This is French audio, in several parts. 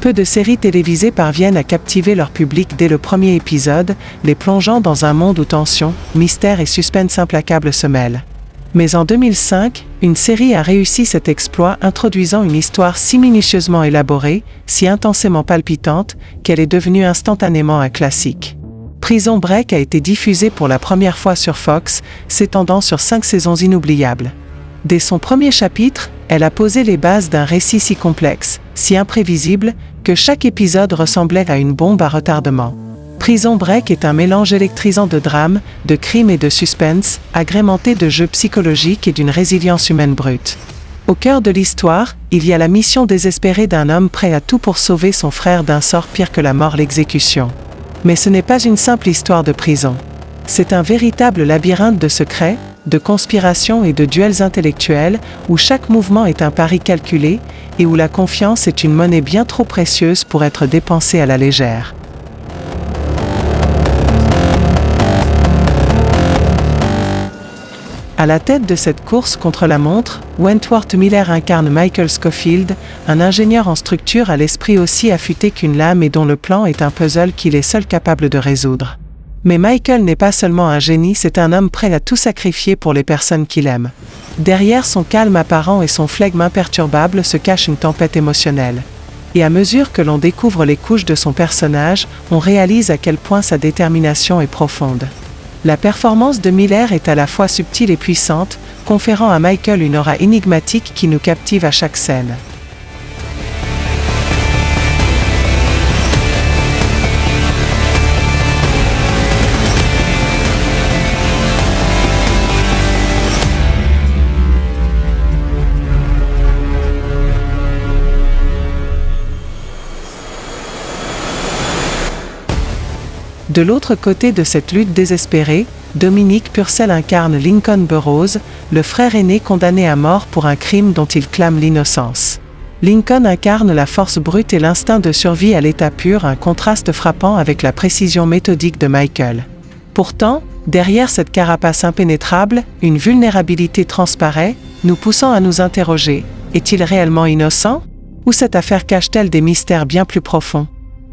Peu de séries télévisées parviennent à captiver leur public dès le premier épisode, les plongeant dans un monde où tension, mystère et suspense implacable se mêlent. Mais en 2005, une série a réussi cet exploit introduisant une histoire si minutieusement élaborée, si intensément palpitante, qu'elle est devenue instantanément un classique. Prison Break a été diffusée pour la première fois sur Fox, s'étendant sur 5 saisons inoubliables. Dès son premier chapitre, elle a posé les bases d'un récit si complexe, si imprévisible, que chaque épisode ressemblait à une bombe à retardement. Prison Break est un mélange électrisant de drame, de crime et de suspense, agrémenté de jeux psychologiques et d'une résilience humaine brute. Au cœur de l'histoire, il y a la mission désespérée d'un homme prêt à tout pour sauver son frère d'un sort pire que la mort, l'exécution. Mais ce n'est pas une simple histoire de prison. C'est un véritable labyrinthe de secrets, de conspirations et de duels intellectuels, où chaque mouvement est un pari calculé, et où la confiance est une monnaie bien trop précieuse pour être dépensée à la légère. À la tête de cette course contre la montre, Wentworth Miller incarne Michael Scofield, un ingénieur en structure à l'esprit aussi affûté qu'une lame et dont le plan est un puzzle qu'il est seul capable de résoudre. Mais Michael n'est pas seulement un génie, c'est un homme prêt à tout sacrifier pour les personnes qu'il aime. Derrière son calme apparent et son flegme imperturbable se cache une tempête émotionnelle. Et à mesure que l'on découvre les couches de son personnage, on réalise à quel point sa détermination est profonde. La performance de Miller est à la fois subtile et puissante, conférant à Michael une aura énigmatique qui nous captive à chaque scène. De l'autre côté de cette lutte désespérée, Dominic Purcell incarne Lincoln Burrows, le frère aîné condamné à mort pour un crime dont il clame l'innocence. Lincoln incarne la force brute et l'instinct de survie à l'état pur, un contraste frappant avec la précision méthodique de Michael. Pourtant, derrière cette carapace impénétrable, une vulnérabilité transparaît, nous poussant à nous interroger. Est-il réellement innocent? Ou cette affaire cache-t-elle des mystères bien plus profonds?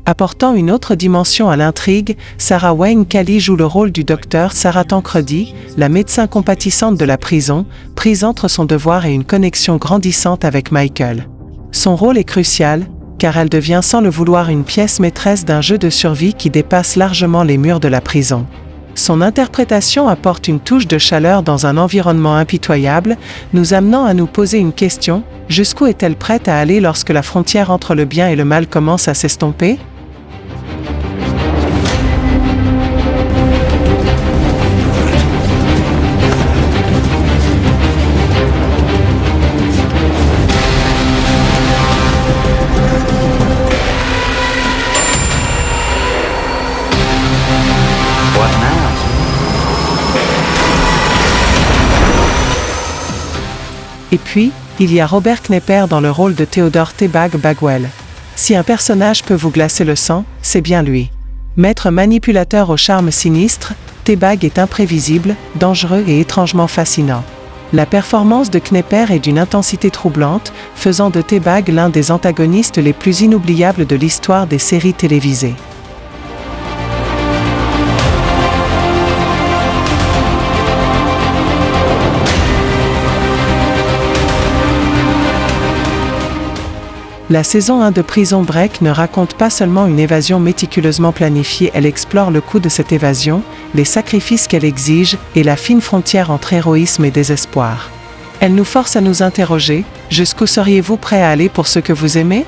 Apportant une autre dimension à l'intrigue, Sarah Wayne Callie joue le rôle du docteur Sarah Tancredi, la médecin compatissante de la prison, prise entre son devoir et une connexion grandissante avec Michael. Son rôle est crucial, car elle devient sans le vouloir une pièce maîtresse d'un jeu de survie qui dépasse largement les murs de la prison. Son interprétation apporte une touche de chaleur dans un environnement impitoyable, nous amenant à nous poser une question: jusqu'où est-elle prête à aller lorsque la frontière entre le bien et le mal commence à s'estomper? Et puis, il y a Robert Knepper dans le rôle de Theodore T-Bag Bagwell. Si un personnage peut vous glacer le sang, c'est bien lui. Maître manipulateur au charme sinistre, T-Bag est imprévisible, dangereux et étrangement fascinant. La performance de Knepper est d'une intensité troublante, faisant de T-Bag l'un des antagonistes les plus inoubliables de l'histoire des séries télévisées. La saison 1 de Prison Break ne raconte pas seulement une évasion méticuleusement planifiée, elle explore le coût de cette évasion, les sacrifices qu'elle exige et la fine frontière entre héroïsme et désespoir. Elle nous force à nous interroger: jusqu'où seriez-vous prêt à aller pour ce que vous aimez?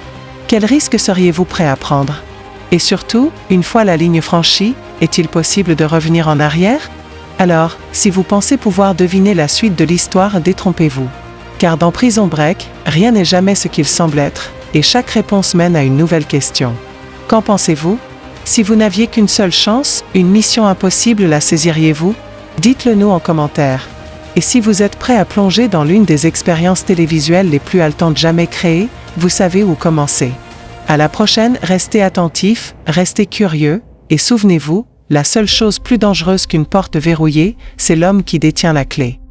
Quels risques seriez-vous prêt à prendre? Et surtout, une fois la ligne franchie, est-il possible de revenir en arrière? Alors, si vous pensez pouvoir deviner la suite de l'histoire, détrompez-vous. Car dans Prison Break, rien n'est jamais ce qu'il semble être, et chaque réponse mène à une nouvelle question. Qu'en pensez-vous? Si vous n'aviez qu'une seule chance, une mission impossible, la saisiriez-vous? Dites-le nous en commentaire. Et si vous êtes prêt à plonger dans l'une des expériences télévisuelles les plus haletantes jamais créées, vous savez où commencer. À la prochaine, restez attentifs, restez curieux, et souvenez-vous, la seule chose plus dangereuse qu'une porte verrouillée, c'est l'homme qui détient la clé.